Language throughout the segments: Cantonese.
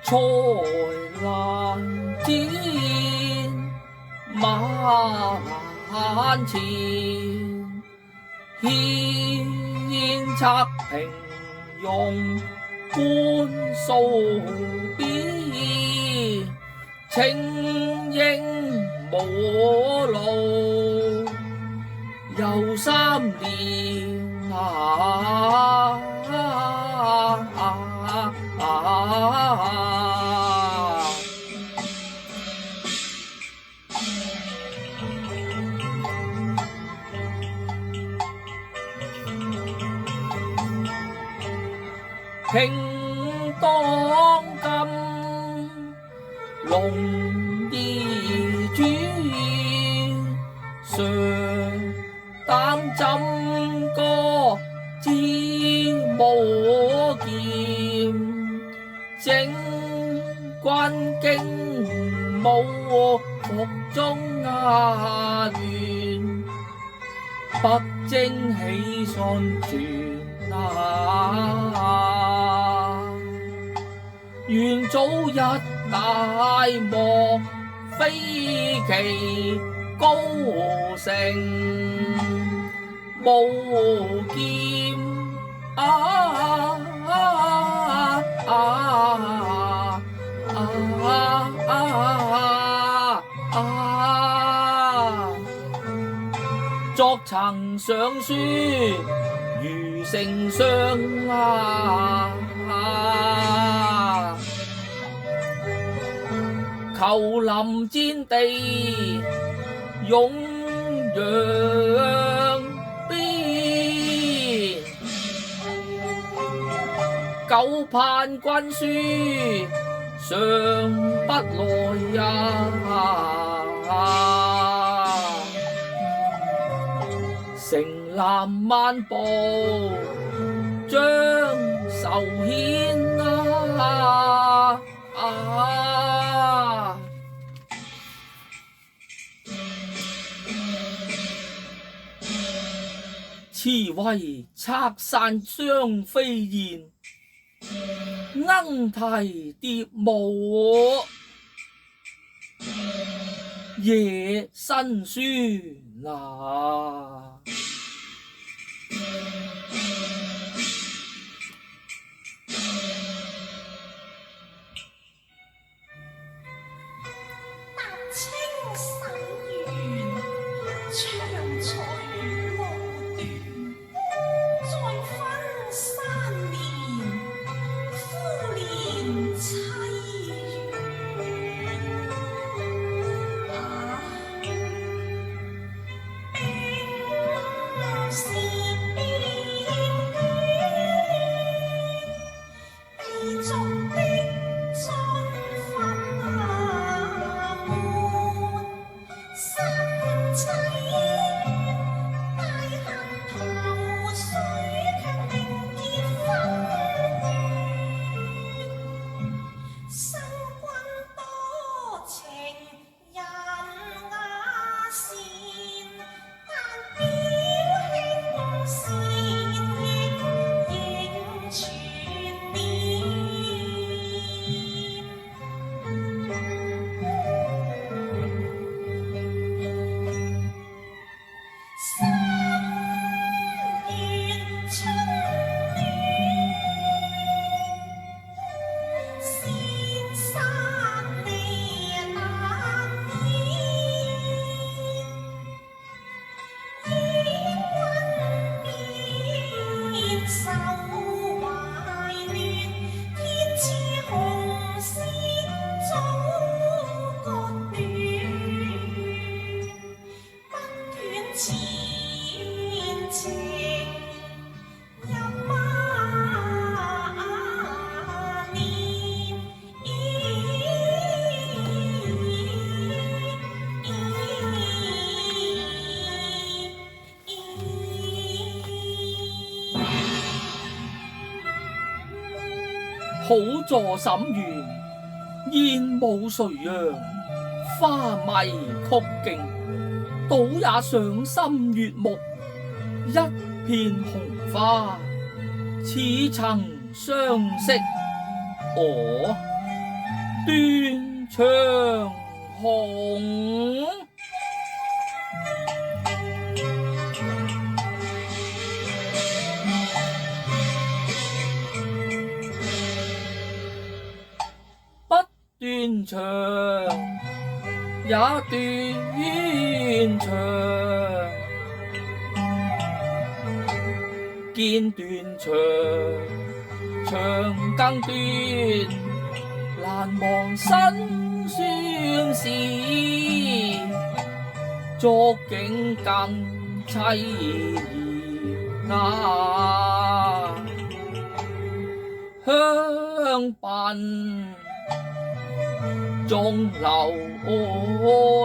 才难见，马栏前，献策平庸观數變，情應無路又3年平當今龍兒主，常擔枕歌知無劍，整軍經武服中亂，北征喜訊傳願早日大漠飛騎高城，無劍作曾上書如丞相求臨戰地勇揚鞭，久盼軍書尚不來城南漫步將仇牽此為拆散雙飛燕，鶯啼蝶舞，夜深書好坐審弦，燕舞垂楊，花迷曲徑，倒也賞心悅目，一片紅花，似曾相識。斷腸紅。不斷腸也斷腸，見斷腸，腸更斷，難忘辛酸事，觸景更凄涼。香鬢中流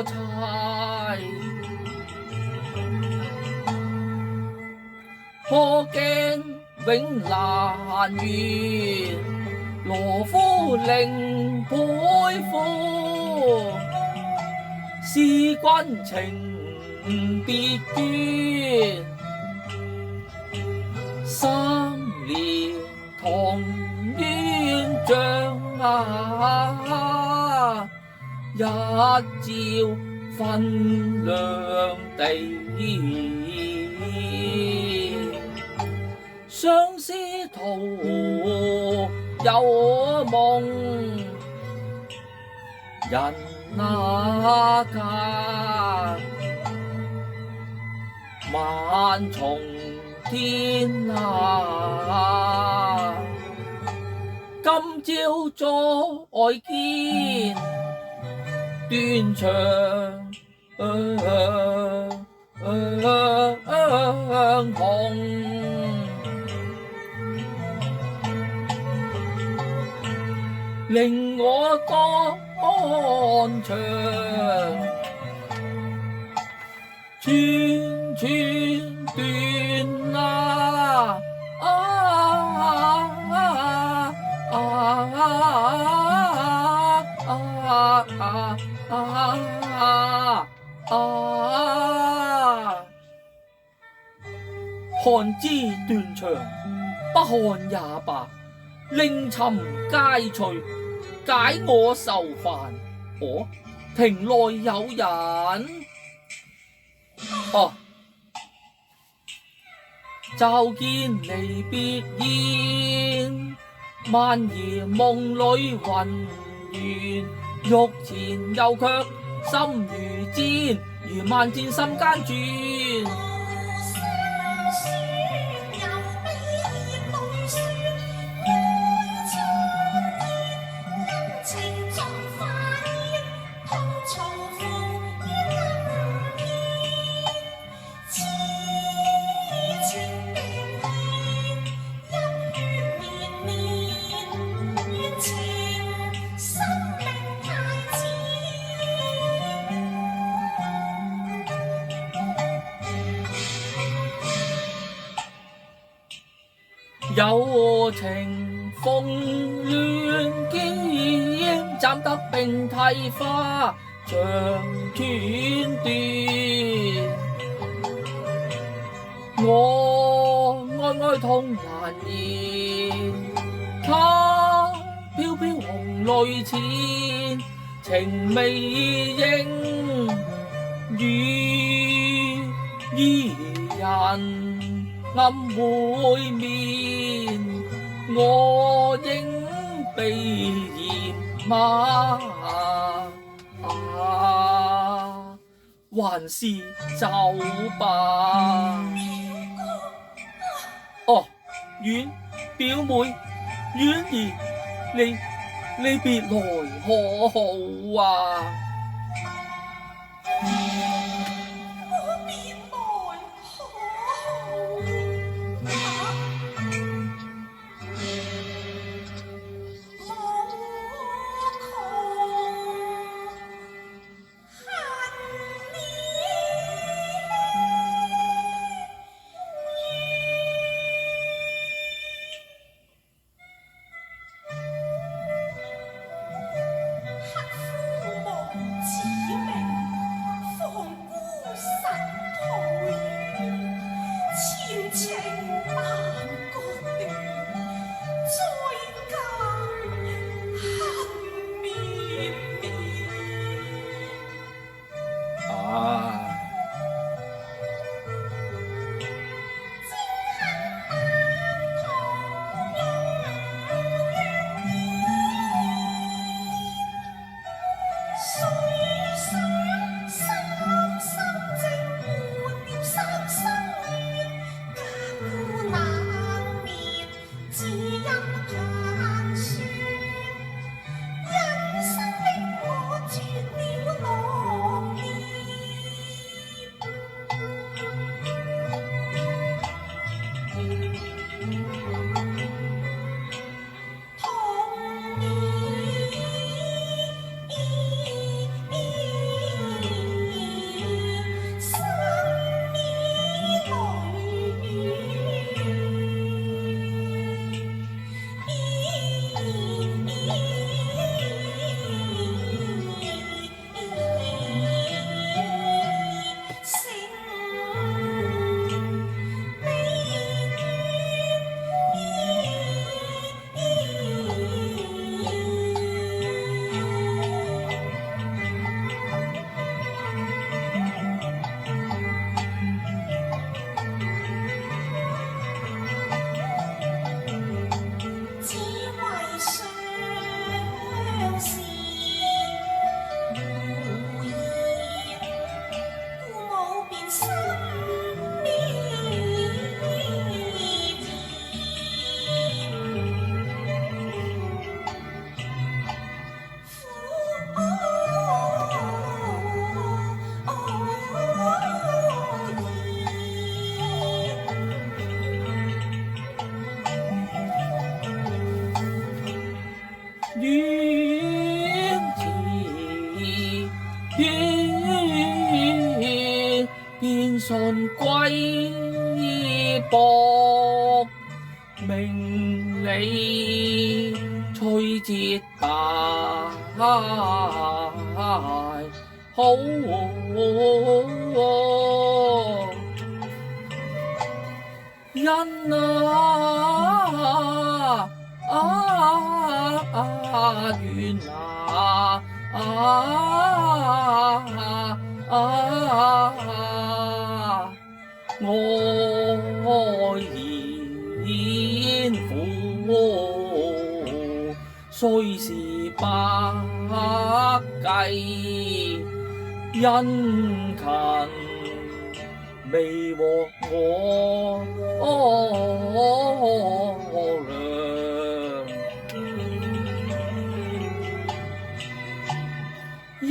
柴，破鏡永難圓，羅敷令佩服，是君情別倦，三年同冤像一朝分兩地。相思途有夢，人那間萬重天涯。今朝再見斷腸紅，令我肝腸寸寸斷啊！看之斷腸，不看也罷，令尋皆趣，解我愁煩。哦，庭內有人。哦，驟見離別燕，漫兒夢裏魂圓，欲前又卻心如箭，如萬箭心間轉。有情鳳亂劍，斬得並蒂花腸斷斷。我哀哀痛難言，他飄飄紅淚淺，情未應與二人暗會面，我應避嫌嗎？還是走吧。哦，表妹，婉兒，你別來可好啊？貴薄，名利趣節大好。因緣愛賢婦，雖是百計，殷勤未獲我良。因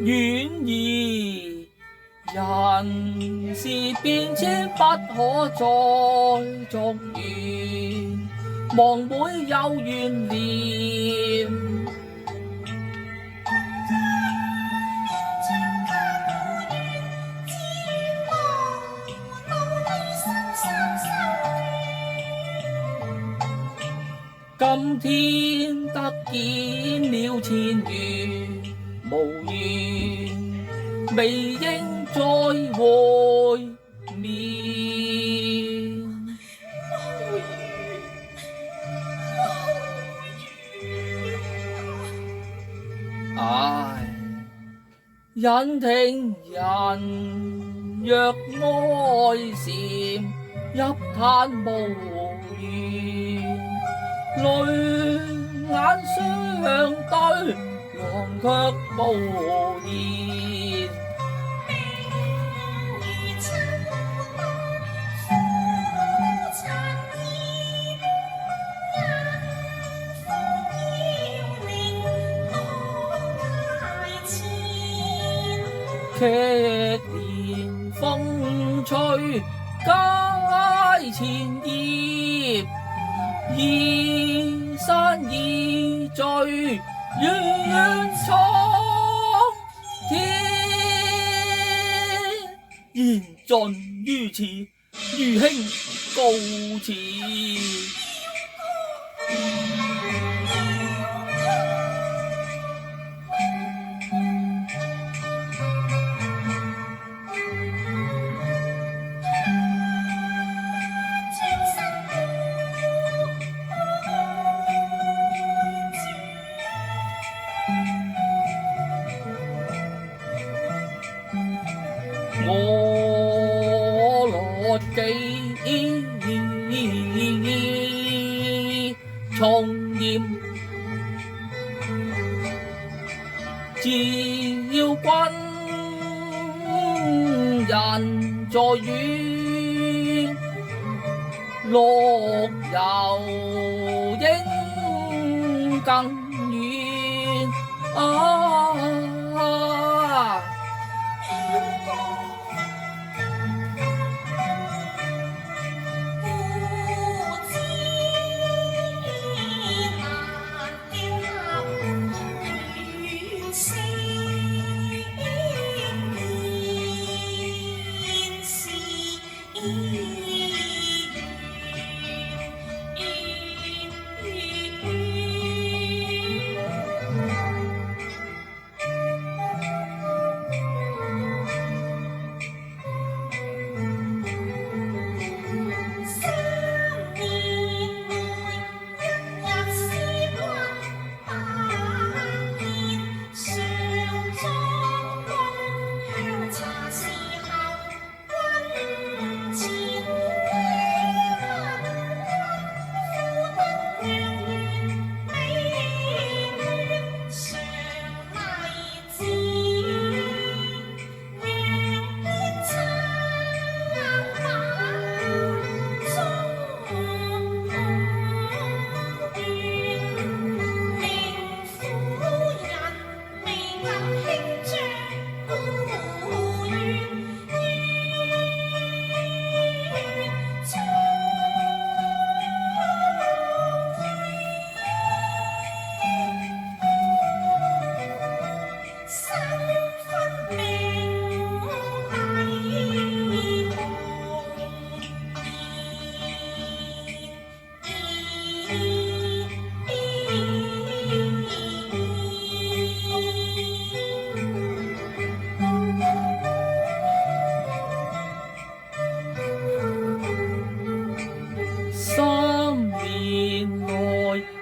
遠疑人事變遷不可再續緣，望每有怨念。今天得見了前緣，無緣未應再會面。唉，忍聽人若哀蟬，泣嘆無緣。淚眼相對，郎卻無言。明如秋冬，苦茶劇烈風吹街前葉，移山移聚遠蒼天。言盡於此，餘興告辭。我樂幾重嚴，只要軍人在遠，樂遊應更遠啊！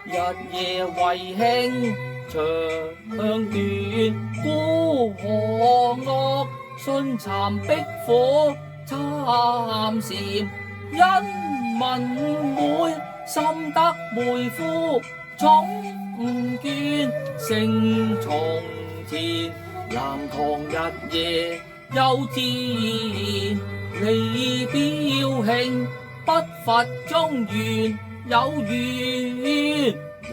日夜為興長斷，孤河樂信蠶壁火參禪，因民會深得梅夫重眷，勝從前南唐日夜又自然，離標興不伐中原有緣，王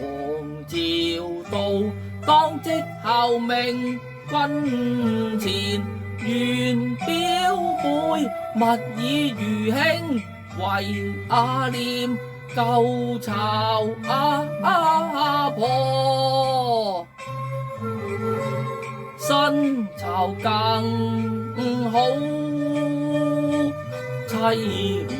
朝道當即效命軍前，原表妹勿以餘興為念舊巢婆，新巢更好妻戀。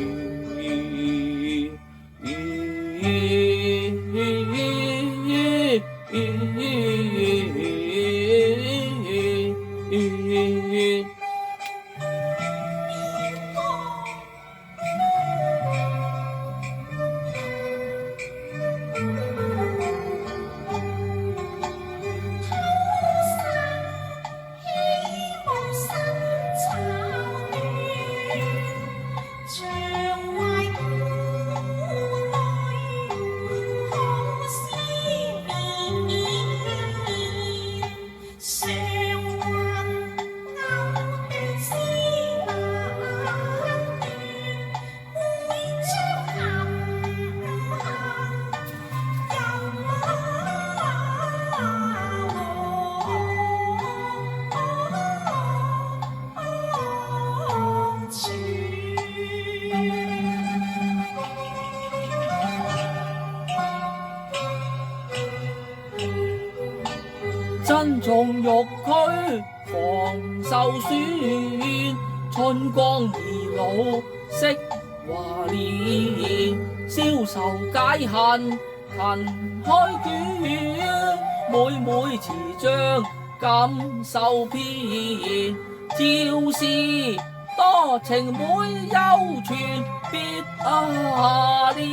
珍重玉軀防受損，春光易老惜華年，消愁解恨勤開卷，每每詞章感受篇，趙氏多情每幽傳別念。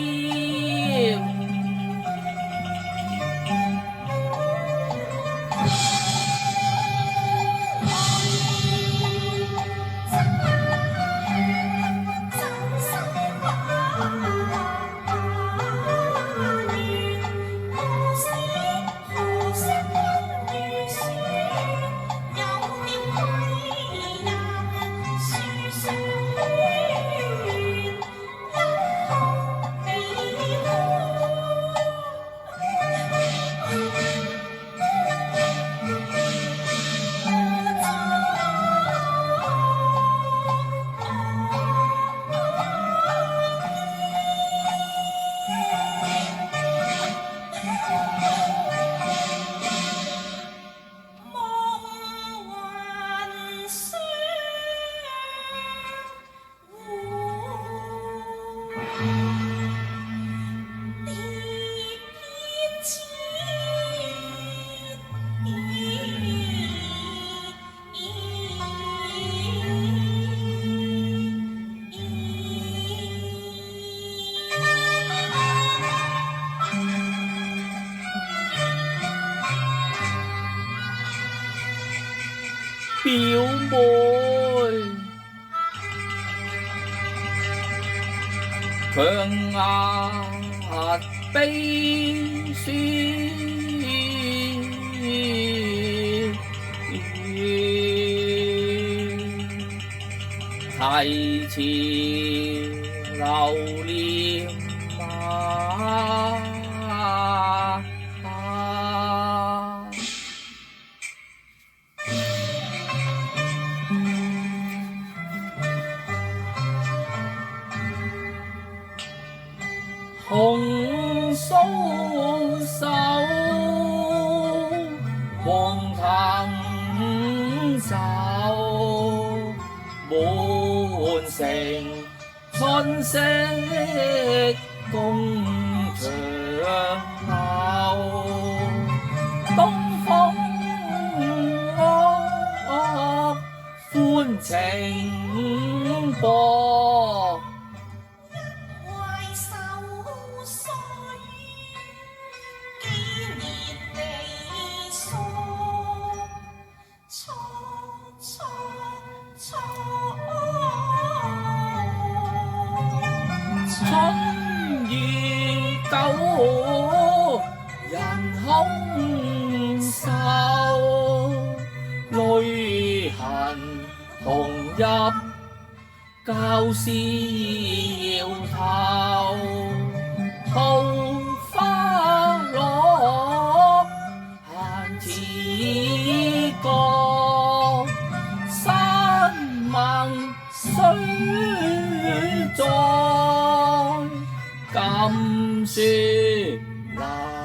表妹，強壓悲酸，提前留念紅酥手，黃藤酒，滿城春色共長流，東風歡情播。春與舊，人空瘦，淚痕紅入舊事搖頭，桃花落閒似角，山盟水在。今書難。